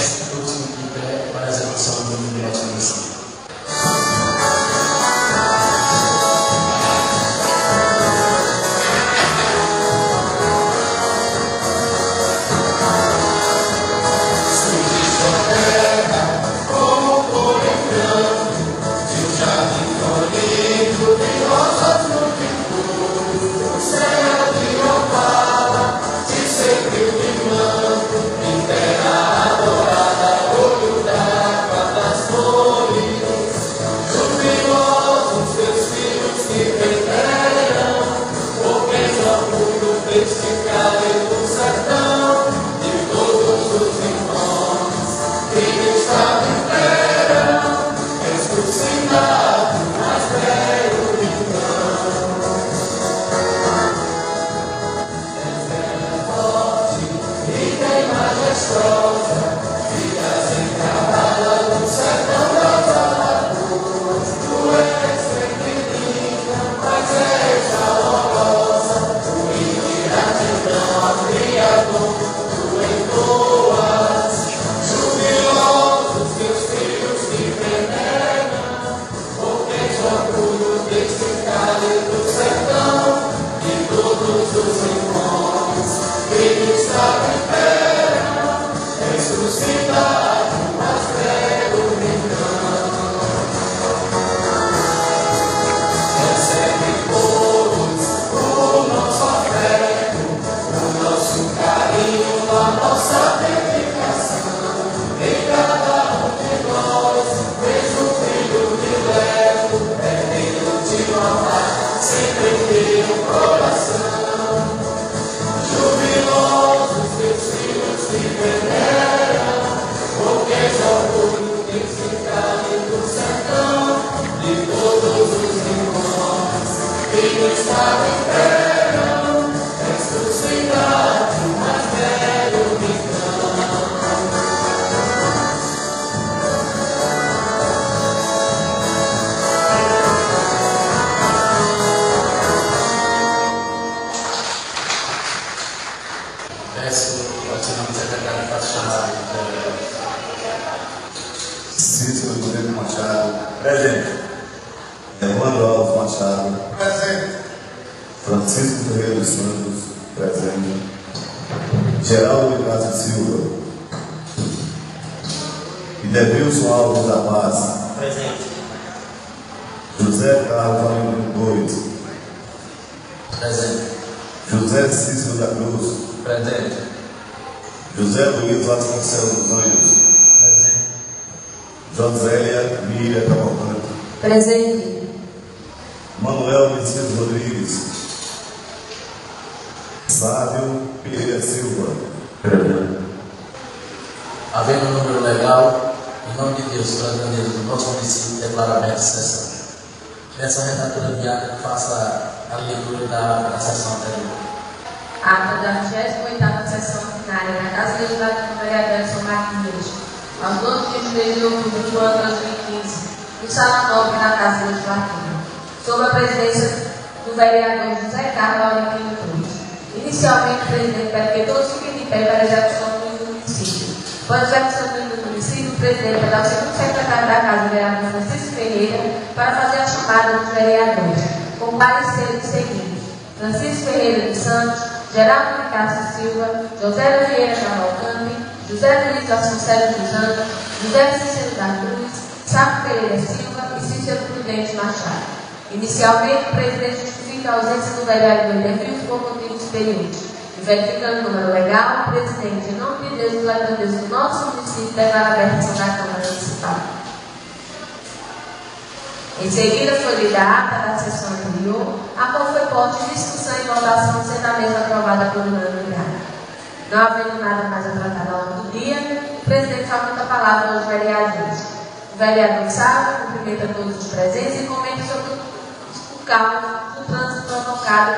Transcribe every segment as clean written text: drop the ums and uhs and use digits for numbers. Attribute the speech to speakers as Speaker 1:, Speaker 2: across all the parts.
Speaker 1: peço que todos fiquem de pé para a execução do hino de nossa missão.
Speaker 2: Cícero Rodrigo Machado. Presente. Evandro Alves Machado. Presente. Francisco Ferreira dos Santos. Presente. Geraldo de Castro Silva. Idevilson Alves da Paz.
Speaker 1: Presente.
Speaker 2: José Carlos Valentim Doido.
Speaker 1: Presente.
Speaker 2: José Cícero da Cruz.
Speaker 1: Presente.
Speaker 2: José Luiz Vasconcelos dos Anjos.
Speaker 1: Presente.
Speaker 2: Josélia Miriam Cavalcante.
Speaker 3: Presente.
Speaker 2: Manuel Messias Rodrigues. Sávio Pereira Silva.
Speaker 1: Presente. Havendo um número legal, em nome de Deus, pela grandeza do nosso município, declaro aberta a sessão. Nessa redatora de ata, faça a leitura da sessão anterior.
Speaker 3: Ata da 28ª sessão ordinária da Casa Legislativa do vereador São Marquinhos, aos 12 de julho de outubro do ano 2015, no Sala Nobre da Casa Legislativa, sob a presidência do vereador José Carlos Valentim Cruz. Inicialmente, o presidente pede que todos fiquem de pé para a execução do hino do município. Após a execução do hino do município, o presidente pede ao segundo secretário da Casa, o vereador Francisco Ferreira, para fazer a chamada dos vereadores, com parecer dos seguintes: Francisco Ferreira dos Santos, Geraldo de Castro Silva, José Vieira Cavalcante, José Luiz Vasconcelos dos Anjos, José Cícero da Cruz, Sávio Pereira Silva e Cícero Prudente Machado. Inicialmente, o presidente justifica a ausência do vereador Idevilson por motivos superiores. E verificando o número legal, o presidente, em nome de Deus e pela grandeza do nosso município, declara aberta a sessão da Câmara Municipal. Em seguida, foi lida a ata da sessão anterior, a qual foi posta em discussão e votação, sendo a mesma aprovada por unanimidade. Não havendo nada mais a tratar ao longo do dia, o presidente faculta a palavra aos vereadores. O vereador Sávio cumprimenta todos os presentes e comenta sobre o caos do trânsito provocado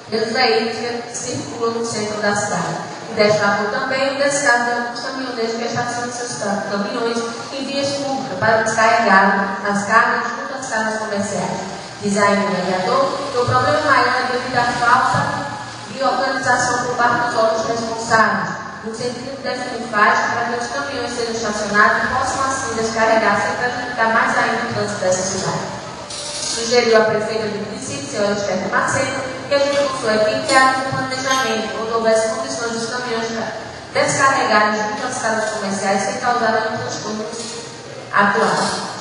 Speaker 3: pelos veículos que circulam no centro da cidade. E destacou também o descaso de alguns caminhoneiros que estacionam seus caminhões em vias públicas para descarregar as cargas junto às casas comerciais. Diz ainda o vereador que o problema maior é devido à falta de organização por parte dos órgãos responsáveis, no sentido de definir faixa para que os caminhões sejam estacionados e possam assim descarregar sem prejudicar mais ainda o trânsito dessa cidade. Sugeriu a prefeita do município, senhora Esther Macedo, que junto com sua equipe criasse um planejamento onde houvesse condições dos caminhões descarregarem junto às casas comerciais sem causar nenhum transtorno atual.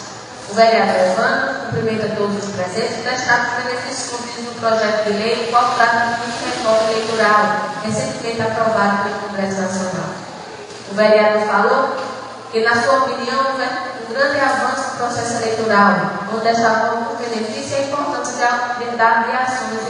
Speaker 3: O vereador Evandro cumprimenta todos os presentes e destaca os benefícios contidos no projeto de lei, o qual trata de reforma eleitoral, recentemente aprovado pelo Congresso Nacional. O vereador falou que, na sua opinião, houve um grande avanço no processo eleitoral, onde destacou o benefício e a importância de dar ações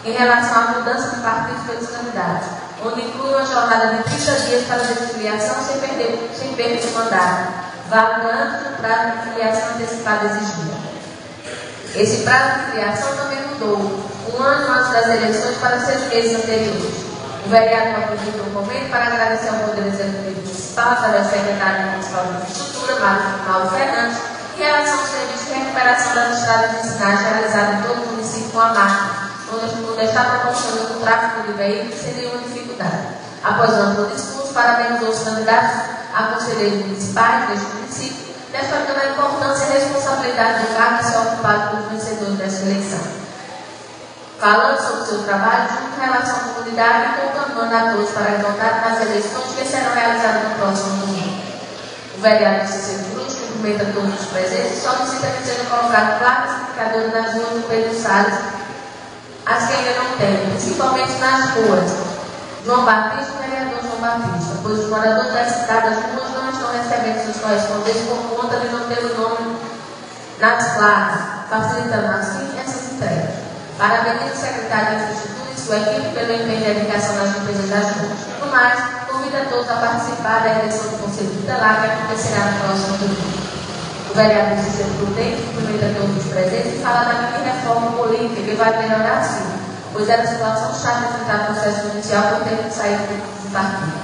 Speaker 3: em relação à mudança de partidos pelos candidatos, onde inclui uma jornada de 30 dias para a desfiliação sem perder o mandato, valendo antes do prazo de filiação antecipada exigido. Esse prazo de filiação também mudou, um ano antes das eleições para 6 meses anteriores. O vereador aproveitou o momento para agradecer ao Poder Executivo Municipal, através do secretário municipal de Infraestrutura, Mauro Fernandes, em relação ao serviço de recuperação das estradas vicinais realizado em todo o município com a máquina, onde está proporcionando o tráfego de veículos sem nenhuma dificuldade. Após o amplo discurso, parabenizou os candidatos a conselheiros municipais deste município, destacando a importância e a responsabilidade do cargo a ser ocupado pelos vencedores desta eleição. Falando sobre o seu trabalho junto em relação à comunidade e conclamando a todos para votar nas eleições que serão realizadas no próximo domingo. O vereador Cícero Cruz cumprimenta todos os presentes e solicita que sejam colocadas placas indicadoras nas ruas do Pedro Salles, as que ainda não têm, principalmente nas ruas João Batista e o vereador João Batista, pois os moradores das cidades ruas não estão recebendo seus correspondentes por conta de não ter o nome nas placas, facilitando assim essas entregas. Parabenizo o secretário de Infraestrutura e sua equipe pelo empenho e dedicação nas empresas das ruas. No mais, convido a todos a participar da eleição do Conselho Tutelar, que acontecerá no próximo domingo. O vereador Cícero Prudente cumprimenta todos os presentes e fala da mini reforma política que vai melhorar sim, pois era a situação chata de enfrentar o processo judicial por ter que sair do partido.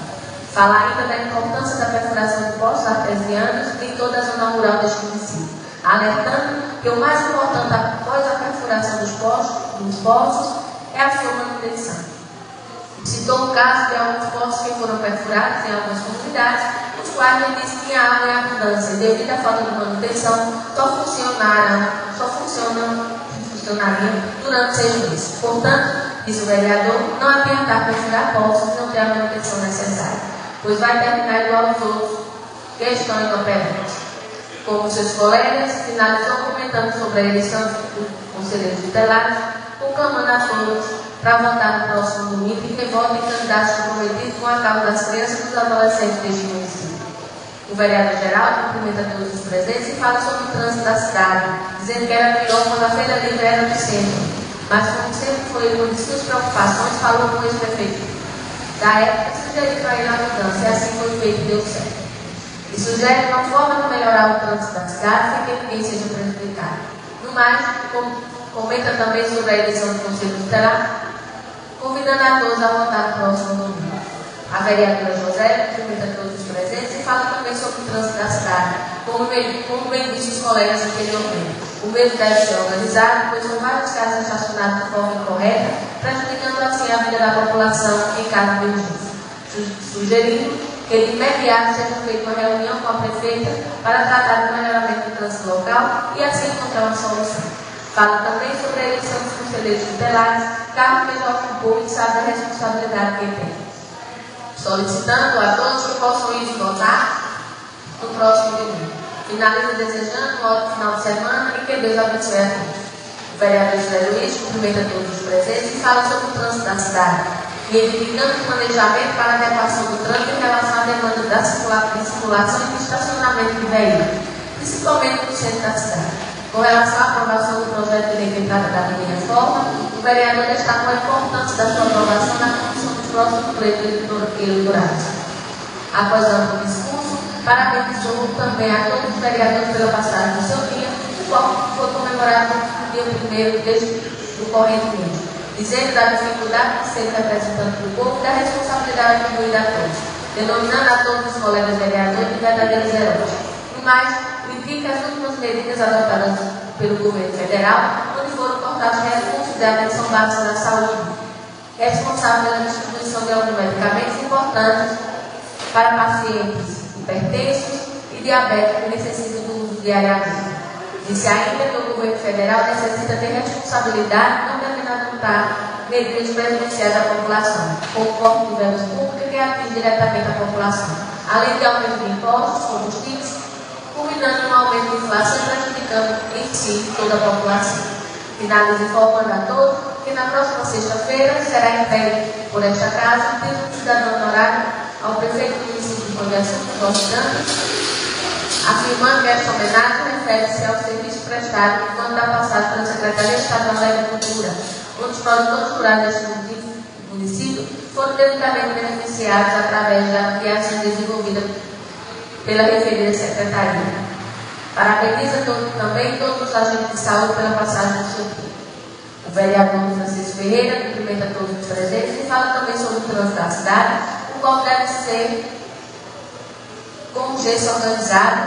Speaker 3: Fala ainda da importância da perfuração de poços artesianos em toda a zona rural deste município, alertando que o mais importante após a perfuração dos poços é a sua manutenção. Citou o caso de alguns poços que foram perfurados em algumas comunidades, os quais no início tinha água em abundância, e devido à falta de manutenção, só funcionariam durante 6 meses. Portanto, disse o vereador, não adiantar perfurar poços e não ter a manutenção necessária, pois vai terminar igual aos outros que estão inoperantes. Como seus colegas, finalizou comentando sobre a eleição do conselheiros tutelares, conclamando a todos para votar no próximo domingo e que votem em candidatos comprometidos com a causa das crianças e dos adolescentes deste município. O vereador Geraldo cumprimenta todos os presentes e fala sobre o trânsito da cidade, dizendo que era pior quando a feira livre era no centro, mas como sempre foi uma de suas preocupações, falou com o ex-prefeito da época e sugeriu para ele a mudança, e assim foi feito e deu certo. E sugere uma forma de melhorar o trânsito da cidade sem que ninguém seja prejudicado. No mais, comenta também sobre a eleição do Conselho Tutelar, convidando a todos a votar no próximo domingo. A vereadora José cumprimenta todos os presentes e fala também sobre o trânsito da cidade, como bem disse os colegas anteriormente. O mesmo deve ser organizado, pois são vários carros estacionados de forma incorreta, prejudicando assim a vida da população em caso de urgência. Sugerindo que de imediato seja feita uma reunião com a prefeita para tratar do melhoramento do trânsito local e assim encontrar uma solução. Fala também sobre a eleição dos conselheiros tutelares, cargo que já ocupou e sabe da responsabilidade que tem. Solicitando a todos que possam ir votar no próximo domingo. Finalizo desejando um ótimo final de semana e que Deus abençoe a todos. O vereador José Luiz cumprimenta todos os presentes e fala sobre o trânsito da cidade, reivindicando o planejamento para a adequação do trânsito em relação à demanda da circulação e do estacionamento de veículos, principalmente no centro da cidade. Com relação à aprovação do projeto de lei que trata da mini reforma, o vereador destacou a importância da sua aprovação na condução dos próximos pleitos eleitorais. Após o amplo discurso, parabenizou também a todos os vereadores pela passagem do seu dia, o qual foi comemorado no dia 1º do corrente mês, dizendo da dificuldade de ser representante do povo e da responsabilidade atribuída a todos, denominando a todos os colegas vereadores de verdadeiros heróis. No mais, critica as últimas medidas adotadas pelo governo federal, onde foram cortados recursos da atenção básica da saúde, responsável pela distribuição de alguns medicamentos importantes para pacientes hipertensos e diabéticos que necessitam do uso diariamente. Disse ainda que o governo federal necessita ter responsabilidade e não devendo adotar medidas prejudiciais à população, como o corte de verbas públicas que atinge diretamente a população, além de aumento de impostos, combustíveis, culminando em um aumento de inflação e prejudicando em si toda a população. Finalizo informando a todos que na próxima sexta-feira será entregue por esta casa o título de cidadão honorário ao prefeito do município de Pão de Açúcar, Jorge Dantas, afirmando que esta homenagem refere-se ao serviço prestado enquanto está passado pela Secretaria Estadual da Agricultura, onde os produtores rurais deste município foram devidamente beneficiados através da criação desenvolvida pela referida Secretaria. Parabeniza também todos os agentes de saúde pela passagem do seu tempo. O vereador Francisco Ferreira cumprimenta todos os presentes e fala também sobre o trânsito da cidade, o qual deve ser com urgência organizado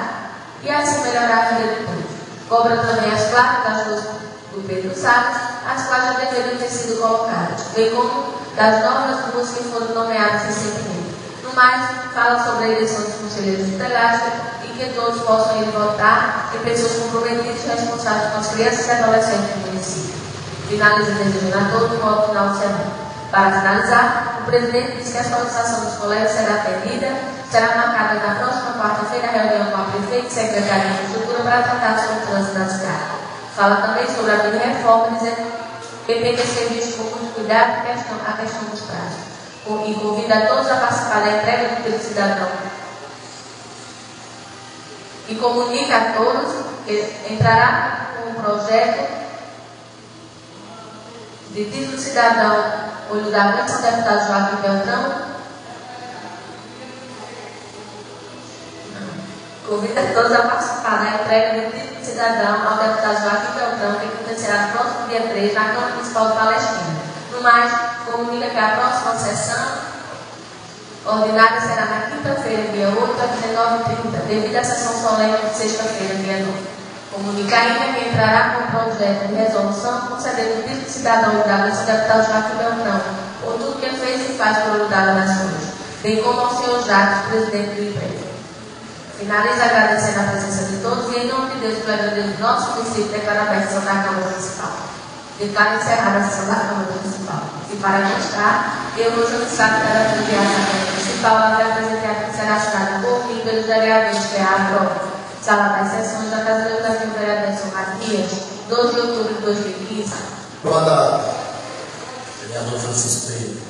Speaker 3: e assim melhorar a vida de todos. Cobra também as placas das ruas do Pedro Salles, as quais já deveriam ter sido colocadas, bem como das novas ruas que foram nomeadas recentemente. No mais, fala sobre a eleição dos conselheiros tutelares e que todos possam ir votar em pessoas comprometidas e responsáveis com as crianças e adolescentes do município. Finaliza desejando a todos um ótimo final de semana. Para finalizar, o presidente disse que a solicitação dos colegas será atendida, será marcada na próxima quarta-feira a reunião com a prefeita e secretária de Infraestrutura para tratar sobre o trânsito da cidade. Fala também sobre a mini-reforma, dizendo que tem que ser visto com muito cuidado a questão dos prazos. E convida a todos a participar da entrega do título de cidadão. E comunica a todos que entrará com um projeto de título de cidadão Olho da Noite ao deputado Joaquim Beltrão. Convida a todos a participar da entrega do título de cidadão ao deputado Joaquim Beltrão, que acontecerá no próximo dia 3 na Câmara Municipal de Palestina. No mais, comunica que a próxima sessão ordinária será na quinta-feira, dia 8, às 19h30, devido à sessão solene de sexta-feira, dia 9. Comunica ainda que entrará com o projeto de resolução concedendo o título de cidadão Udava ao deputado Joaquim Beltrão, por tudo que fez e faz pelo Udava das Flores, bem como ao senhor Jacques, presidente do IPRES. Finaliza agradecendo a presença de todos e, em nome de Deus, pela grandeza do nosso município, declara a sessão da Câmara Municipal. Declara encerrada a sessão da Câmara Municipal. E para constar, eu, Rosana Sá, que era presidente da Câmara Municipal, havia apresentado que será assinada por mim pelos vereadores que é a prova. Sala das sessões da Casa Legislativa do vereador São Matias, 12 de outubro de 2015.
Speaker 2: Boa data.
Speaker 1: Vereador Francisco Ferreira.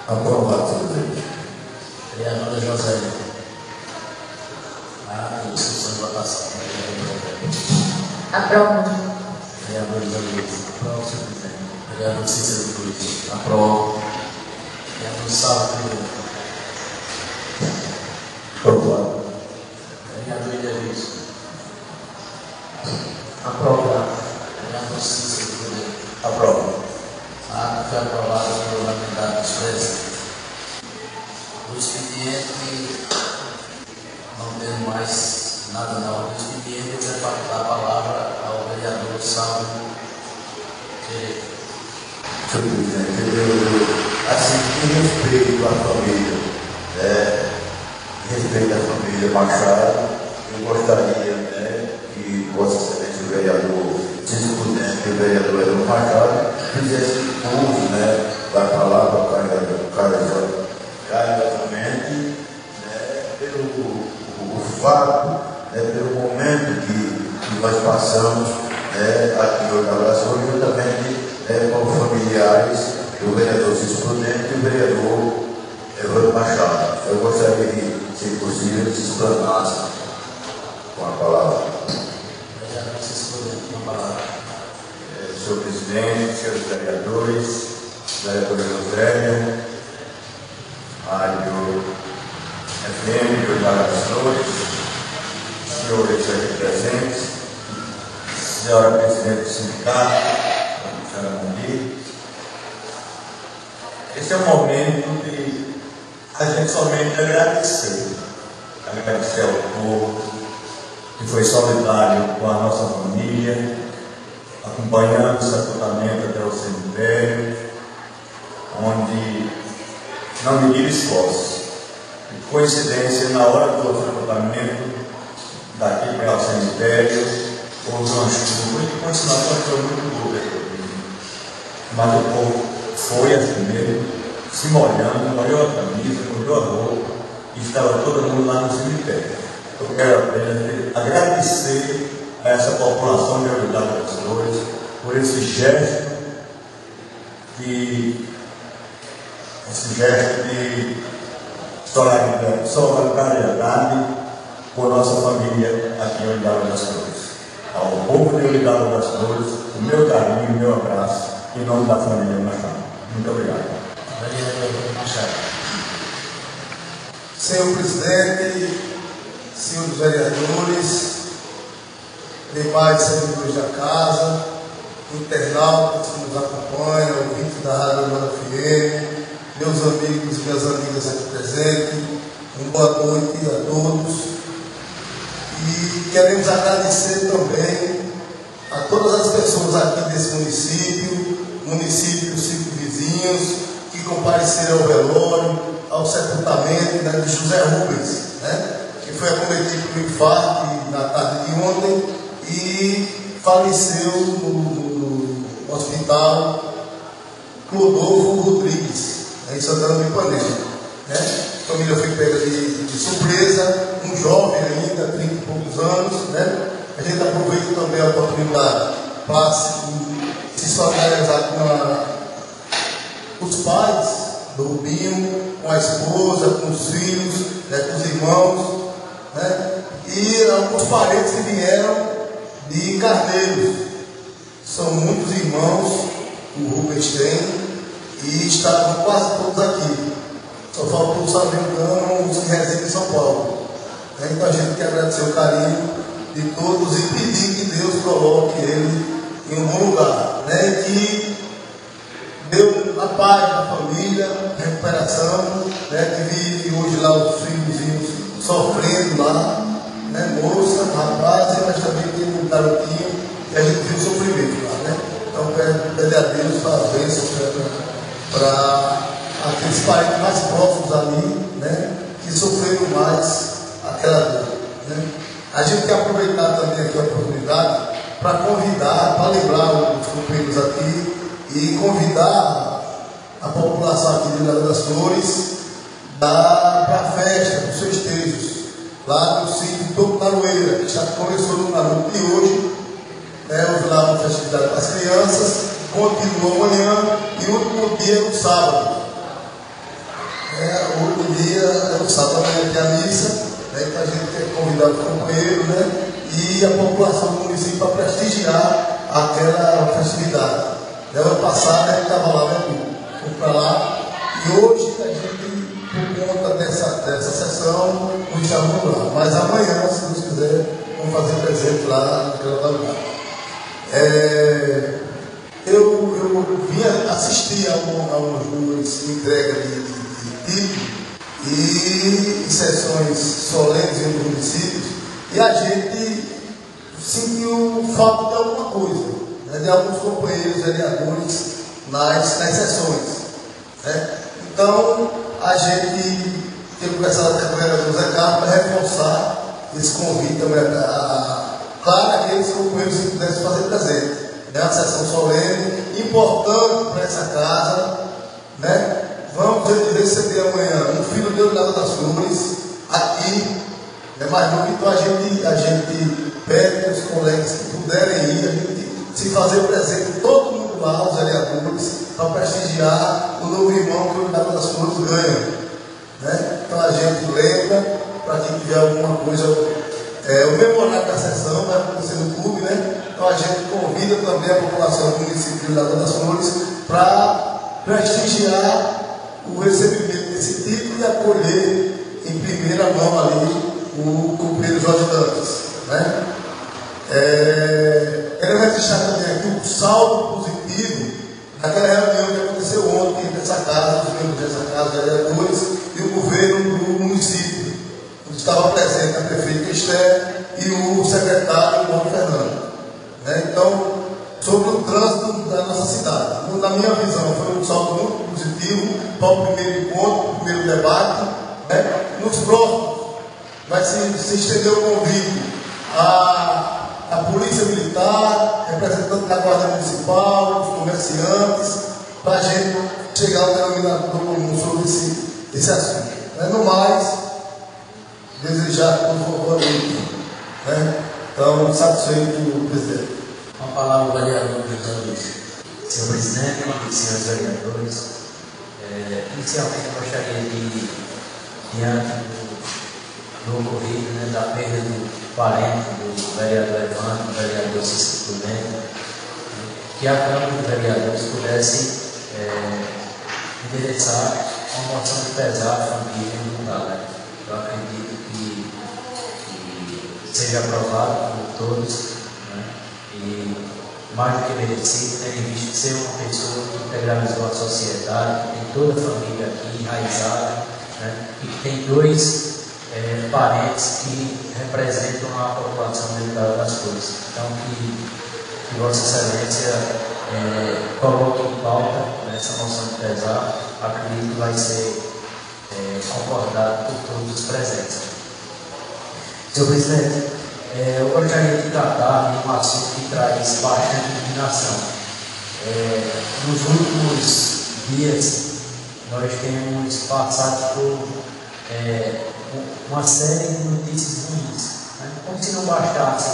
Speaker 2: Aprovado, presidente.
Speaker 1: Vereadora Josélia. Instrução de votação.
Speaker 3: Aprovo.
Speaker 1: Vereador José Luiz. Aprovo, senhor presidente. Vereador Cícero Cruz. Aprovo. Vereador Salvo Ferreira.
Speaker 2: Aprovado.
Speaker 1: Vereador Idealista.
Speaker 2: Aprovado.
Speaker 1: Vereador Cícero Cruz.
Speaker 2: Aprovado.
Speaker 1: A ata foi aprovada pela unanimidade dos presentes. O expediente, não tendo mais nada na ordem do expediente, eu quero dar a palavra ao vereador Salvo Ferreira.
Speaker 2: Senhor presidente, assim, em respeito à família, em respeito à família Machado, eu gostaria que Vossa Excelência, o vereador, se pudesse, que o vereador Edson Machado fizesse uso da palavra carinhosamente, pelo fato, pelo momento que nós passamos aqui em Ornalação, juntamente com os familiares do vereador Cícero Prudente e o vereador Evandro Machado. Eu gostaria que, se possível, se explanasse com a palavra.
Speaker 1: Vereador Cícero Prudente, com a palavra.
Speaker 2: Senhor presidente, senhores vereadores, vereadora Josélia, Rádio FM, Jornal das Flores, senhores aqui presentes, senhora presidente do sindicato, senhora Mandi. Esse é o momento de a gente somente agradecer ao povo que foi solidário com a nossa família, acompanhando o sepultamento até o cemitério, onde não mediram esforços. E coincidência, na hora do acampamento, daqui para o cemitério, houve uma chuva, e continuava uma chuva muito boa. Mas o povo foi assim mesmo, se molhando, molhou a camisa, molhou a roupa, e estava todo mundo lá no cemitério. Eu quero apenas agradecer a essa população de Herdade das Flores por esse gesto de solidariedade com a nossa família aqui em Herdade das Flores. Ao povo de Herdade das Flores, o meu carinho, o meu abraço, em nome da família Machado. Muito obrigado.
Speaker 4: Senhor presidente, senhores vereadores, demais servidores da casa, internautas que nos acompanham, ouvintes da Rádio Urbana FM, meus amigos e minhas amigas aqui presentes, uma boa noite a todos. E queremos agradecer também a todas as pessoas aqui desse município e os 5 vizinhos, que compareceram ao velório, ao sepultamento de José Rubens, que foi acometido por um infarto na tarde de ontem e faleceu no hospital Clodovo Rodrigues, em Santana do Ipanema. A família foi pega de surpresa, um jovem ainda, 30 e poucos anos. A gente aproveita também a oportunidade para se solidarizar com os pais do Rubinho, com a esposa, com os filhos, com os irmãos, e alguns parentes que vieram de Carneiros. São muitos irmãos que o Rubens tem e estavam quase todos aqui. Só faltou, se não me engano, os que residem em São Paulo. Então a gente quer agradecer o carinho de todos e pedir que Deus coloque ele em um bom lugar, que deu a paz da família, recuperação, que vi hoje lá os filhos sofrendo lá, moça, rapaz, mas também tem um garotinho, e a gente viu o sofrimento lá, Então pede a Deus para a bênção, para aqueles parentes mais próximos ali, que sofreram mais aquela dor. A gente quer aproveitar também aqui a oportunidade para convidar, para lembrar os companheiros aqui e convidar a população aqui de Herdade das Flores para a festa, para os festejos, lá no sítio Topo Naroeira, que já começou no Naruto e hoje, houve lá uma festividade para as crianças, continua amanhã e o último dia é no sábado. O último dia é no sábado, amanhã tem a missa, então a gente quer convidar os companheiros e a população do município para prestigiar aquela festividade. Ano passado a gente estava lá, fui para lá, e hoje a gente, por conta dessa sessão, não estamos lá. Mas amanhã, se Deus quiser, vamos fazer presente lá naquela lugar. Eu vim assistir a umas duas entregas de título e sessões solenes em municípios, e a gente sentiu falta de alguma coisa, de alguns companheiros vereadores nas sessões. Então, a gente tem conversado com o vereador Zé Carlos para reforçar esse convite claro, aqueles companheiros que pudessem fazer presente. Uma sessão solene, importante para essa casa. Vamos receber amanhã um filho de Herdade das Flores aqui, mais novo, então a gente pede para os colegas que puderem ir, a gente se fazer presente, todo mundo lá, os vereadores, para prestigiar o novo irmão que o Herdade das Flores ganha. Então a gente lembra, para quem tiver alguma coisa, o memorário da sessão vai acontecer no clube, então a gente convida também a população do município de Herdade das Flores para prestigiar o recebimento desse título e acolher em primeira mão ali o companheiro Jorge Dantas. Quero registrar também aqui o saldo positivo daquela reunião que aconteceu ontem nessa casa, os membros dessa casa, vereadores e o governo do município, onde estava presente a prefeita Esther e o secretário Paulo Fernando. Então, sobre o trânsito da nossa cidade. Na minha visão, foi um saldo muito positivo para o primeiro encontro, o primeiro debate. Né? Nos próximos, vai se estender o convite à Polícia Militar, representante da Guarda Municipal, os comerciantes, para a gente chegar ao denominador comum sobre esse assunto. No mais, desejar todos uma boa noite. Né? Então, satisfeito, presidente.
Speaker 1: Uma palavra, vereador José Luiz. Senhor presidente, senhores vereadores, inicialmente eu gostaria de, diante do ocorrido, né, da perda do parente do vereador Evandro, do vereador Cícero Prudente, que a Câmara de Vereadores pudesse endereçar uma moção de pesar à família no lugar. Eu acredito que seja aprovado por todos, né? E mais do que merecido, tendo em vista de ser uma pessoa que integralizou a sociedade, que tem toda a família aqui enraizada, né? E que tem dois parentes que representam a população delicada das coisas. Então, que Vossa Excelência coloque em pauta essa moção de pesar, acredito que vai ser concordado por todos os presentes. Senhor presidente, eu gostaria de tratar de um assunto que traz bastante indignação. Nos últimos dias, nós temos passado por uma série de notícias ruins, né? Como se não bastasse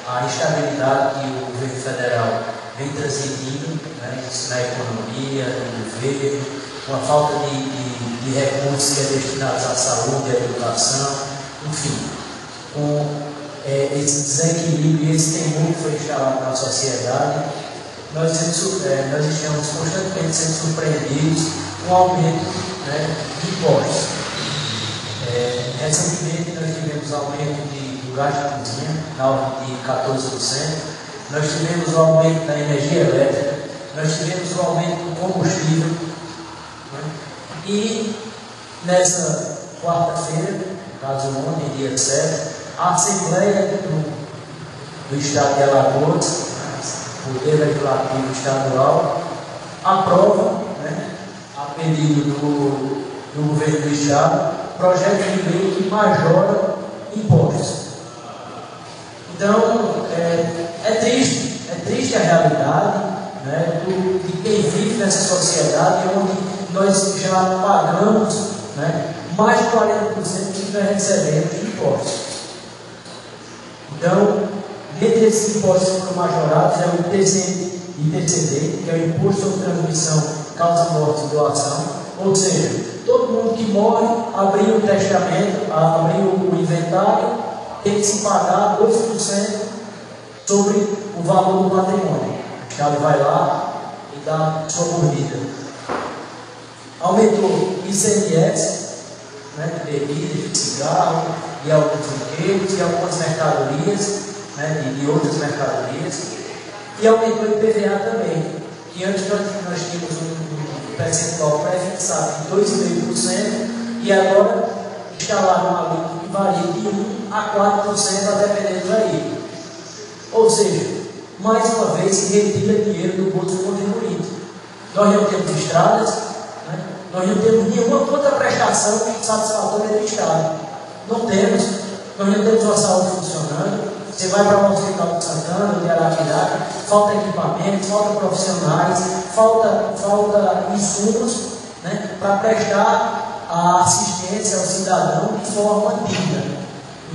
Speaker 1: a instabilidade que o governo federal vem transmitindo, né, na economia, no governo, uma falta de recursos que é destinados à saúde, à educação, enfim, com esse desequilíbrio e esse temor que foi instalado na sociedade, nós estamos constantemente sendo surpreendidos com o aumento, né, de impostos. Recentemente nós tivemos aumento do gás de cozinha na ordem de 14%, nós tivemos o aumento da energia elétrica, nós tivemos o aumento do combustível, né? E nessa quarta-feira, no caso ontem, dia 7, a Assembleia do Estado de Alagoas, Poder Legislativo Estadual, aprova, né, a pedido do governo do Estado, projeto de lei que majora impostos. Então, é triste a realidade, né, de quem vive nessa sociedade onde nós já pagamos, né, mais de 40% do que nós recebemos de impostos. Então, dentre esses impostos que foram majorados é o ITCD, que é o Imposto sobre Transmissão, Causa, Morte e Doação, ou seja, todo mundo que morre, abriu o testamento, abriu o inventário, tem que se pagar 2% sobre o valor do patrimônio. O Estado vai lá e dá sua mordida. Aumentou ICMS, né, de bebida, de cigarro, de alguns brinquedos, de algumas mercadorias, né, de outras mercadorias, e aumentou o IPVA também, que antes nós tínhamos um percentual pré-fixado de 2,5%, e agora instalaram uma alíquota que varia de 1% a 4% a depender do veículo. Ou seja, mais uma vez se retira dinheiro do bolso do contribuinte. Nós não temos estradas, né? Nós não temos nenhuma outra prestação satisfatória do Estado. Não temos. Nós não temos uma saúde funcionando. Você vai para o Hospital de Santana, de Arapiraca, falta equipamentos, falta profissionais, falta insumos, né, para prestar a assistência ao cidadão de forma digna.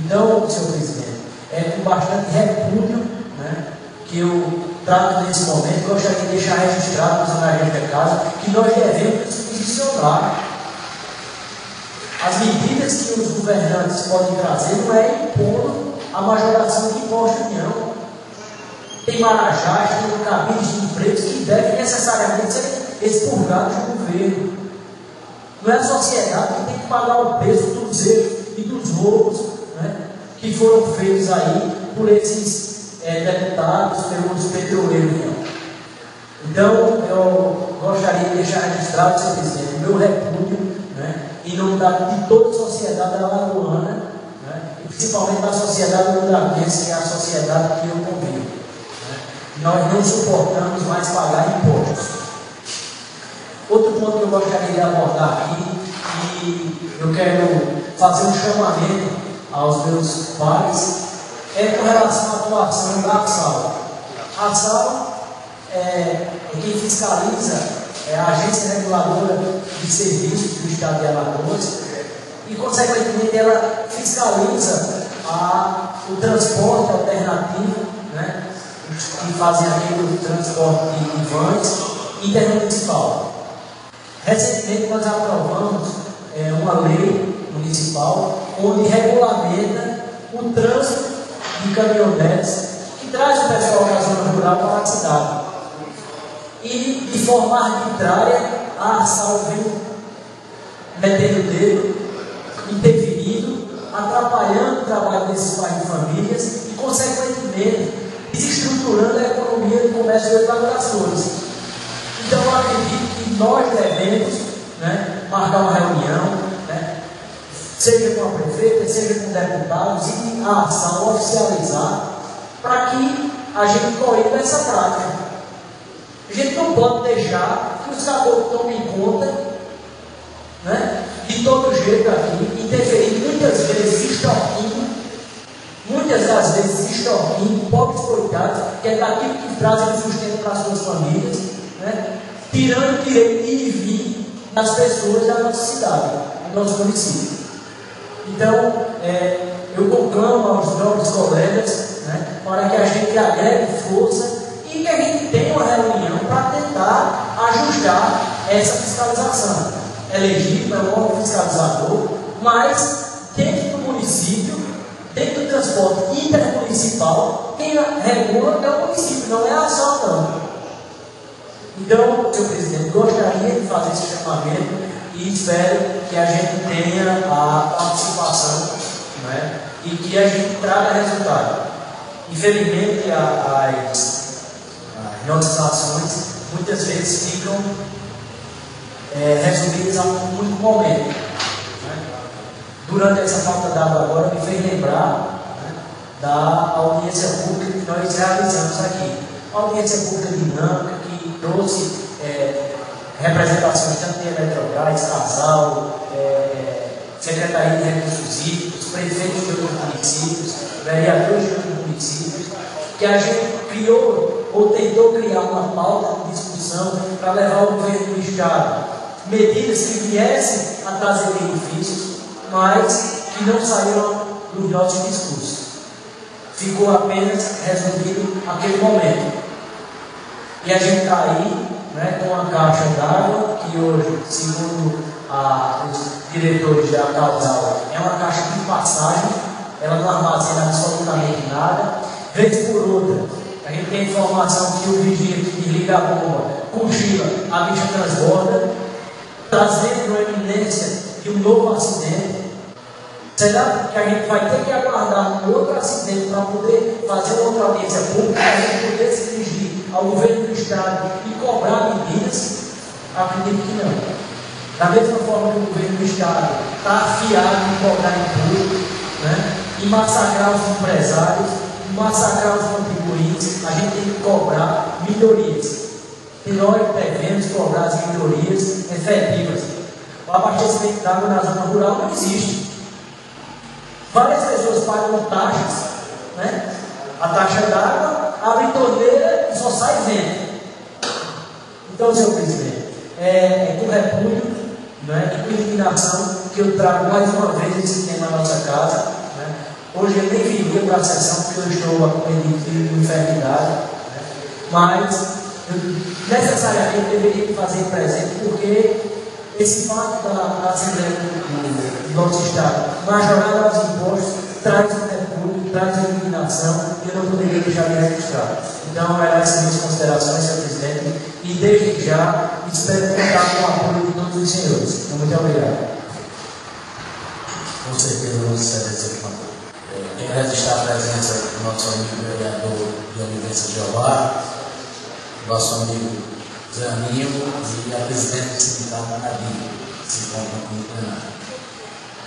Speaker 1: Então, senhor presidente, é com bastante repúdio, né, que eu trato nesse momento. Gostaria de deixar registrado nos anais da casa que nós devemos posicionar. As medidas que os governantes podem trazer não é impor a majoração de impostos, não. Tem marajás, tem cabides de empregos que devem necessariamente ser expurgados do governo. Não é a sociedade que tem que pagar o peso dos erros e dos roubos, né, que foram feitos aí por esses deputados, pelos petroleiros, não. Então, eu gostaria de deixar registrado, senhor presidente, o meu repúdio, né, em nome de toda a sociedade alagoana, né, e principalmente da sociedade ludarense, que é a sociedade que eu convivo. Né.
Speaker 5: nós não suportamos mais pagar impostos. Outro ponto que eu gostaria de abordar aqui, e eu quero fazer um chamamento aos meus pais, é com relação à atuação da ARSAL. A ARSAL é quem fiscaliza, é a Agência Reguladora de Serviços do Estado de Alagoas, e, consequentemente, ela fiscaliza o transporte alternativo, né, que fazem aquele transporte de vans intermunicipal. Recentemente, nós aprovamos uma lei municipal onde regulamenta o trânsito de caminhonetes que traz o pessoal da zona rural para a cidade. E, de forma arbitrária, a ARSAL vem metendo o dedo, interferindo, atrapalhando o trabalho desses pais de famílias e, consequentemente, desestruturando a economia do comércio de elaborações. Então, eu acredito que nós devemos, né, marcar uma reunião, né, seja com a prefeita, seja com deputados, e a ARSAL oficializar, para que a gente corrija essa prática. A gente não pode deixar que os caboclos tomem conta, né, de todo jeito aqui, interferindo, muitas das vezes extorquindo pobres coitados, que é daquilo que trazem o sustento para as suas famílias, né, tirando o direito de ir e vir das pessoas da nossa cidade, do nosso município. Então, eu conclamo aos novos colegas, né, para que a gente agregue força e que a gente tenha uma reunião para tentar ajustar essa fiscalização. É legítimo, é um órgão fiscalizador, mas dentro do município, dentro do transporte intermunicipal, quem regula é o município, não é a ARSAL, não. Então, senhor presidente, gostaria de fazer esse chamamento e espero que a gente tenha a participação, né, e que a gente traga resultado. Infelizmente, as nossas ações muitas vezes ficam resumidas a um único momento. Né? Durante essa falta d'água agora, me fez lembrar, né, da audiência pública que nós realizamos aqui. Uma audiência pública dinâmica que trouxe representações tanto de Eletrobras, Casal, Secretaria de Recursos Hídricos, prefeitos de outros municípios, vereadores de outros municípios, que a gente criou ou tentou criar uma pauta de discussão para levar ao governo do Estado medidas que viessem a trazer benefícios, mas que não saíram dos nossos discursos. Ficou apenas resolvido aquele momento. E a gente está aí, né, com a caixa d'água, que hoje, segundo os diretores da Causal, é uma caixa de passagem, ela não armazena absolutamente nada. Vez por outra, a gente tem informação que o vigia que desliga a bomba, cochila, a bicha transborda, trazendo uma iminência de um novo acidente. Será que a gente vai ter que aguardar um outro acidente para poder fazer uma outra audiência pública, para a gente poder se dirigir ao governo do Estado e cobrar medidas? Acredito que não. Da mesma forma que o governo do Estado está afiado em cobrar imposto, né, e massacrar os empresários, massacrar os contribuintes, a gente tem que cobrar melhorias. E nós devemos cobrar as melhorias efetivas. O abastecimento de água na zona rural não existe. Várias pessoas pagam taxas, né? A taxa d'água, abre torneira e só sai vento. Então, senhor presidente, é com repúdio, né, e com indignação que eu trago mais uma vez esse tema na nossa casa. Né? Hoje eu nem viria para a sessão porque eu estou acometido de enfermidade, né? Mas eu necessariamente deveria me fazer presente porque esse fato da Assembleia do nosso Estado majorar os impostos traz um repúdio, traz uma indignação e eu não poderia deixar de registrar. Então, eram essas minhas considerações, senhor presidente, e desde já espero contar com o apoio de todos os senhores. Então, muito obrigado.
Speaker 1: Com certeza, Vossa Excelência. Quero registrar a presença do nosso amigo vereador de Olivença Jeová, nosso amigo Zé Aníbal e a presidente do sindicato Nadim, que se encontra aqui no plenário.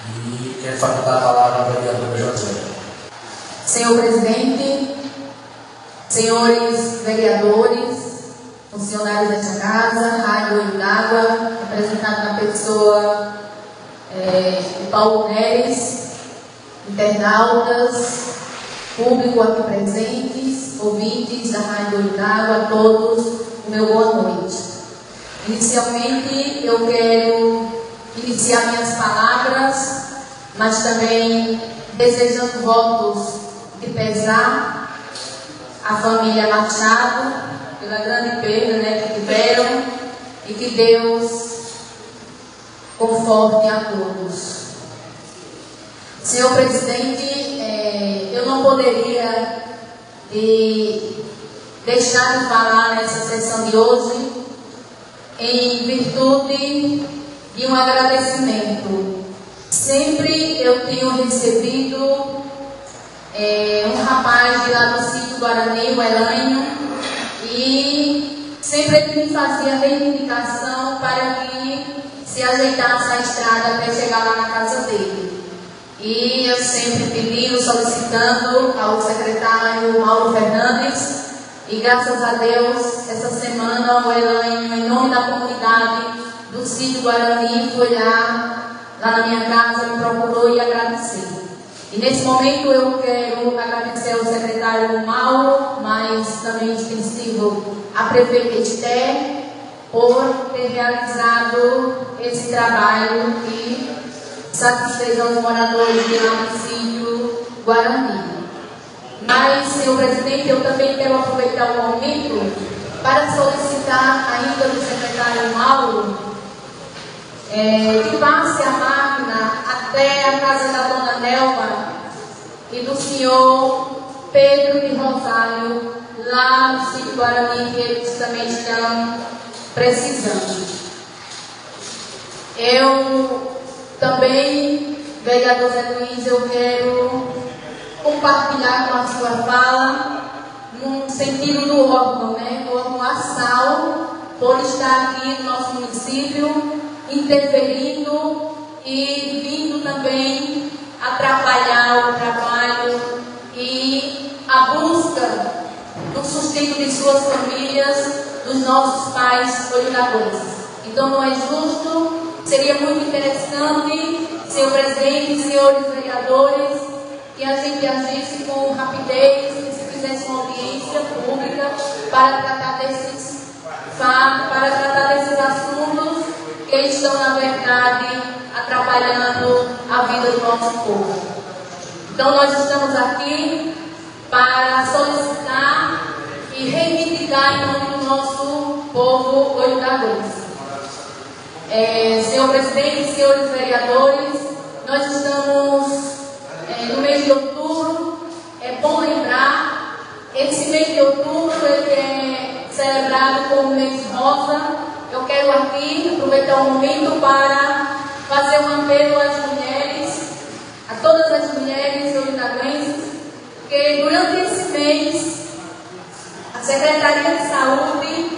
Speaker 1: E quero facultar a palavra ao vereador José.
Speaker 3: Senhor presidente, senhores vereadores, funcionários desta casa, Rádio Olho d'Água, representado na pessoa de Paulo Neres, internautas, público aqui presentes, ouvintes da Rádio Olho d'Água, a todos, o meu boa noite. Inicialmente, eu quero iniciar minhas palavras, mas também desejando votos de pesar à família Machado pela grande perda que tiveram, e que Deus conforte a todos. Senhor presidente, eu não poderia deixar de falar nessa sessão de hoje em virtude de um agradecimento. Sempre eu tenho recebido um rapaz de lá do sítio Guarani, o Elânio, e sempre ele me fazia reivindicação para que se ajeitasse a estrada até chegar lá na casa dele. E eu sempre pedindo, solicitando ao secretário Mauro Fernandes, e graças a Deus, essa semana o Elânio, em nome da comunidade do sítio Guarani, foi lá na minha casa, me procurou e agradeceu. E nesse momento eu quero agradecer ao secretário Mauro, mas também extensivo à prefeita Esther, por ter realizado esse trabalho que satisfez aos moradores de lá do sítio Guarani. Mas, senhor presidente, eu também quero aproveitar o momento para solicitar ainda do secretário Mauro que passe a máquina até a casa da dona Nelma e do senhor Pedro de Rosário, lá no sítio Guarani, que eles também estão precisando. Eu também, vereador Zé Luiz, eu quero compartilhar com a sua fala no sentido do órgão, do órgão ASAL, por estar aqui no nosso município, interferindo e vindo também atrapalhar o trabalho e a busca do sustento de suas famílias, dos nossos pais olhadores. Então não é justo, seria muito interessante, senhor presidente, senhores vereadores, que a gente agisse com rapidez, que se fizesse uma audiência pública para tratar desses fatos, para tratar desses assuntos que estão, na verdade, atrapalhando a vida do nosso povo. Então, nós estamos aqui para solicitar e reivindicar em nome do nosso povo Olho d'Água. Senhor presidente, senhores vereadores, nós estamos no mês de outubro. É bom lembrar, esse mês de outubro ele é celebrado como mês rosa. Eu quero aqui aproveitar o momento para fazer um apelo às mulheres, a todas as mulheres olhadaguenses, que durante esse mês a Secretaria de Saúde,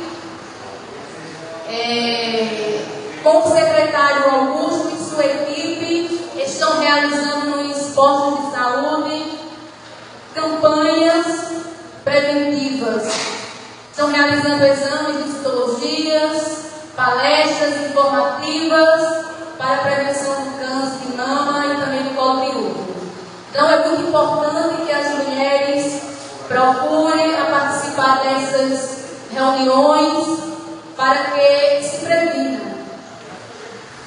Speaker 3: com o secretário Augusto e sua equipe, estão realizando nos postos de saúde campanhas preventivas. Estão realizando exames de citologias, palestras informativas para a prevenção do câncer de mama e também do colo de útero. Então é muito importante que as mulheres procurem a participar dessas reuniões para que se previnam.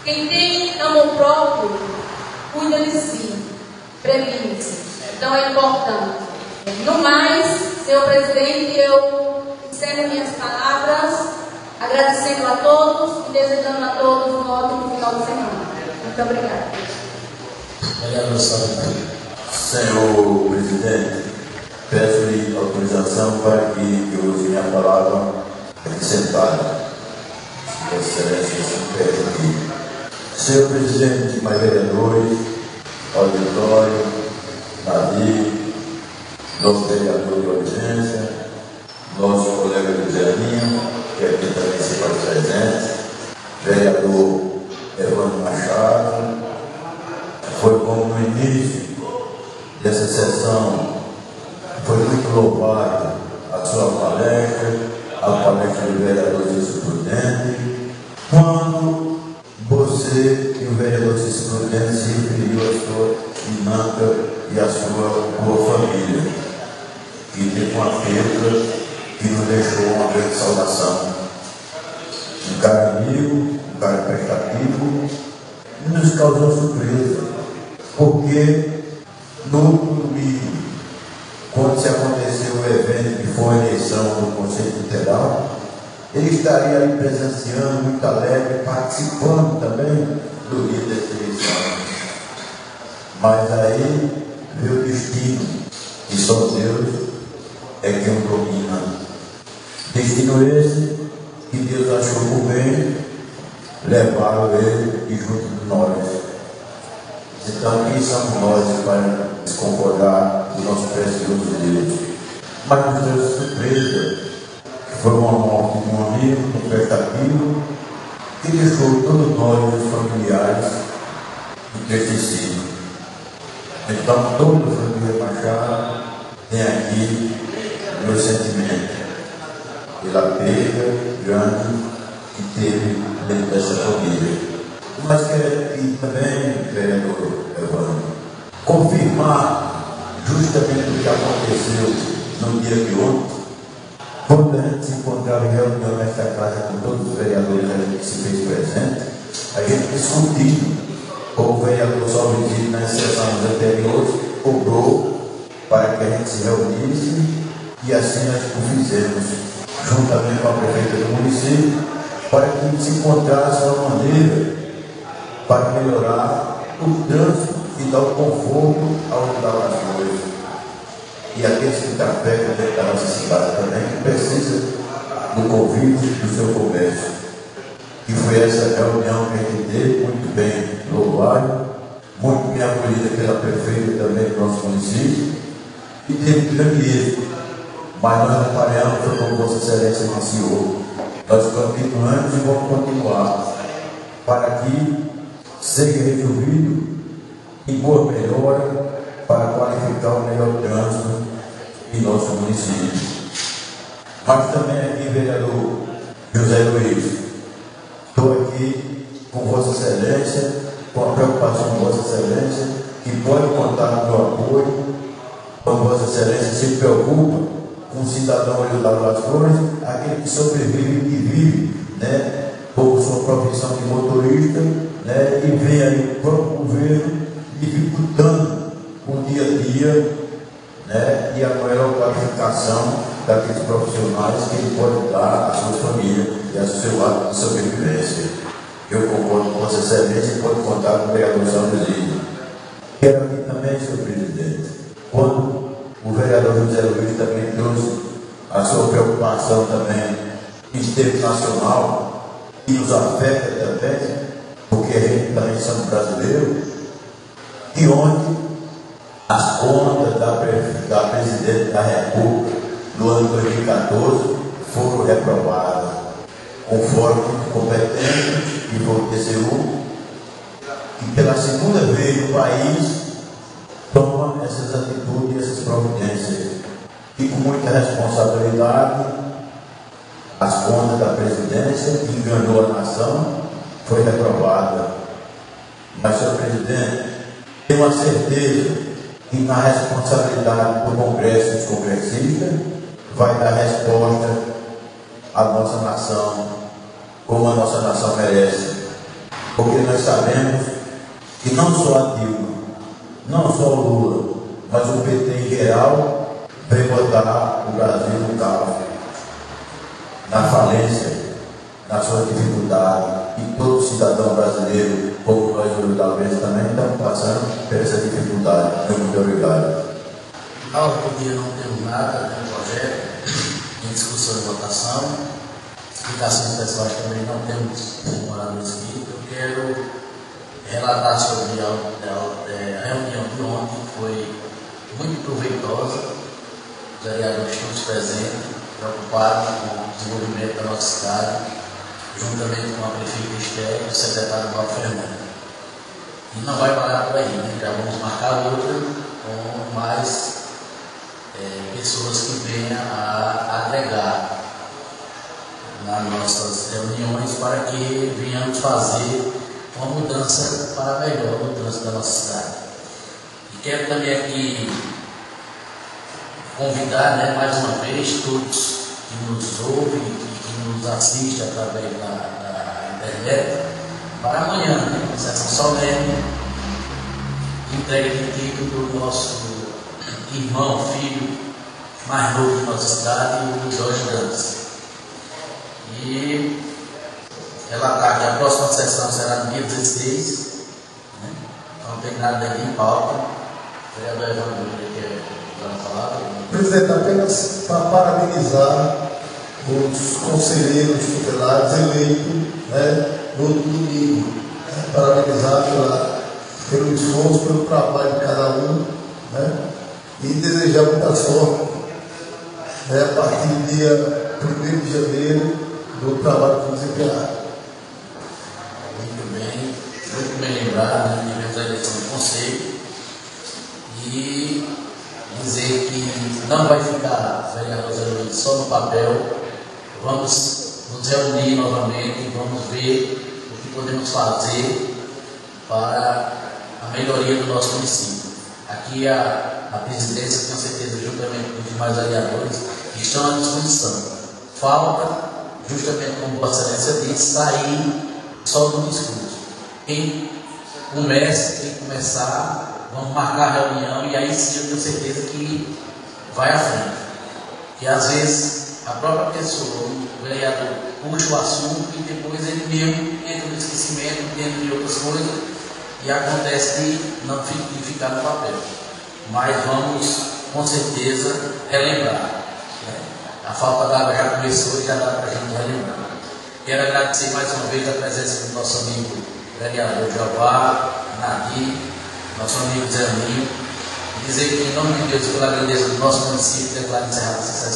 Speaker 3: Quem tem amor próprio, cuida de si, previne-se. Então é importante. No mais, senhor presidente, eu encerro minhas palavras, agradecendo a todos e desejando a todos um ótimo final de semana. Muito obrigada.
Speaker 2: Senhor presidente, peço-lhe autorização para que eu use minha palavra acrescentada. Excelência, se permitir. Senhor presidente, mais vereadores, auditório, Davi, nosso vereador de audiência, nosso colega José Linho, que aqui também se faz presente, vereador Evandro Machado. Foi como no início dessa sessão, foi muito louvado a sua palestra, palestra do vereador Cícero Prudente, quando você e o vereador Cícero Prudente se referiu à sua dinâmica e à sua boa família, que teve uma perda que nos deixou uma grande saudação. Um cara amigo, um cara prestativo, e nos causou surpresa, porque no domingo, quando se aconteceu o evento que foi a eleição do Conselho Tutelar, ele estaria ali presenciando, muito alegre, participando também do dia dessa eleição. Mas aí veio o destino, e só Deus é quem o domina. Destino esse que Deus achou por bem levar ele e junto de nós. Então, quem somos nós para desconcordar do nosso precioso Deus? Mas nos deu surpresa, que foi uma morte de um amigo, um prestativo, que deixou todos nós, os familiares, entristecidos. Então, toda a família Machado tem aqui meu sentimento pela perda grande que teve dentro dessa família. Mas quero aqui também, vereador Evandro, confirmar justamente o que aconteceu no dia de ontem, quando a gente se encontrava em reunião nesta casa com todos os vereadores que se fez presente, a gente discutiu, como o vereador Salve nas sessões anteriores, cobrou para que a gente se reunisse e assim nós o fizemos, juntamente com a prefeita do município, para que se encontrasse uma maneira para melhorar o trânsito e dar o conforto ao andar das coisas. E aqueles que trafegam dentro da nossa cidade também, que precisa do convite do seu comércio. E foi essa reunião que a gente teve, muito bem louvada, muito bem acolhida pela prefeita também do nosso município, e teve grande êxito. Mas nós trabalhamos, foi como Vossa Excelência iniciou. Nós continuamos e vamos continuar para que seja resolvido em boa melhora para qualificar o melhor trânsito em nosso município. Mas também aqui, vereador José Luiz, estou aqui com Vossa Excelência, com a preocupação de Vossa Excelência, que pode contar com o meu apoio, quando Vossa Excelência se preocupa com o cidadão ali do lado das flores, aquele que sobrevive e que vive, né, com sua profissão de motorista, né, e vem aí o próprio governo dificultando o dia a dia, né, e a maior qualificação daqueles profissionais que ele pode dar à sua família e ao seu ato de sobrevivência. Eu concordo com Vossa Excelência e pode contar com o vereador São Luís. Quero aqui também, senhor presidente, quando o vereador José Luiz também trouxe a sua preocupação também em termos nacional, que nos afeta também, porque a gente também somos brasileiros, e onde as contas da Presidente da República no ano 2014 foram reprovadas, conforme competente, que foi o TCU, e pela segunda vez o país toma essas atitudes e essas providências. E com muita responsabilidade, as contas da presidência, que enganou a nação, foi reprovada. Mas, senhor presidente, tenho a certeza que na responsabilidade do Congresso e dos congressistas vai dar resposta à nossa nação, como a nossa nação merece. Porque nós sabemos que não só a Dilma, não só o Lula, mas o PT em geral, vem botar o Brasil no caos, na falência, na sua dificuldade. E todo cidadão brasileiro, como nós talvez também, estamos passando por essa dificuldade. Muito obrigado.
Speaker 1: Ao dia não temos nada no projeto, em discussão e votação. Explicações pessoais também não temos moradores aqui. Eu quero relatar sobre a reunião de ontem, que foi muito proveitosa. Os vereadores todos presentes, preocupados com o desenvolvimento da nossa cidade, juntamente com a prefeita Esther e o secretário Paulo Fernando. E não vai parar por aí, né? Já vamos marcar outra com mais pessoas que venham a agregar. que venhamos fazer uma mudança para melhor, a mudança da nossa cidade. E quero também aqui convidar, né, mais uma vez todos que nos ouvem e que nos assistem através da internet para amanhã, né, uma sessão solene, entrega de título do nosso irmão, filho mais novo de nossa cidade, o Jorge Dantas. E relatar que a próxima sessão será no dia 16, né? Não tem nada aqui em pauta. O vereador Evandro quer dar uma palavra?
Speaker 4: Presidente, apenas para parabenizar os conselheiros tutelares eleitos, né, no outro domingo. Né? Parabenizar pelo esforço, pelo trabalho de cada um, né? E desejar muita sorte, né, a partir do dia 1º de janeiro do trabalho que desempenhar.
Speaker 1: Muito bem lembrado, né? Tivemos a eleição do conselho e dizer que não vai ficar, vereador Zé Luiz, só no papel. Vamos nos reunir novamente e vamos ver o que podemos fazer para a melhoria do nosso município. Aqui a presidência, tenho certeza, juntamente com os demais vereadores, estão à disposição. Falta, justamente como Vossa Excelência disse, sair só do discurso. Quem começar, vamos marcar a reunião e aí sim eu tenho certeza que vai à frente. Que às vezes a própria pessoa, o vereador, puxa o assunto e depois ele mesmo entra no esquecimento, dentro de outras coisas e acontece de não ficar no papel. Mas vamos, com certeza, relembrar. Né? A falta d'água já começou e já dá para a gente relembrar. Quero agradecer mais uma vez a presença do nosso amigo vereador Jeová, Nadir, nosso amigo Zé Linho, e dizer que, em nome de Deus, pela grandeza do nosso município, declaro encerrado essa sessão.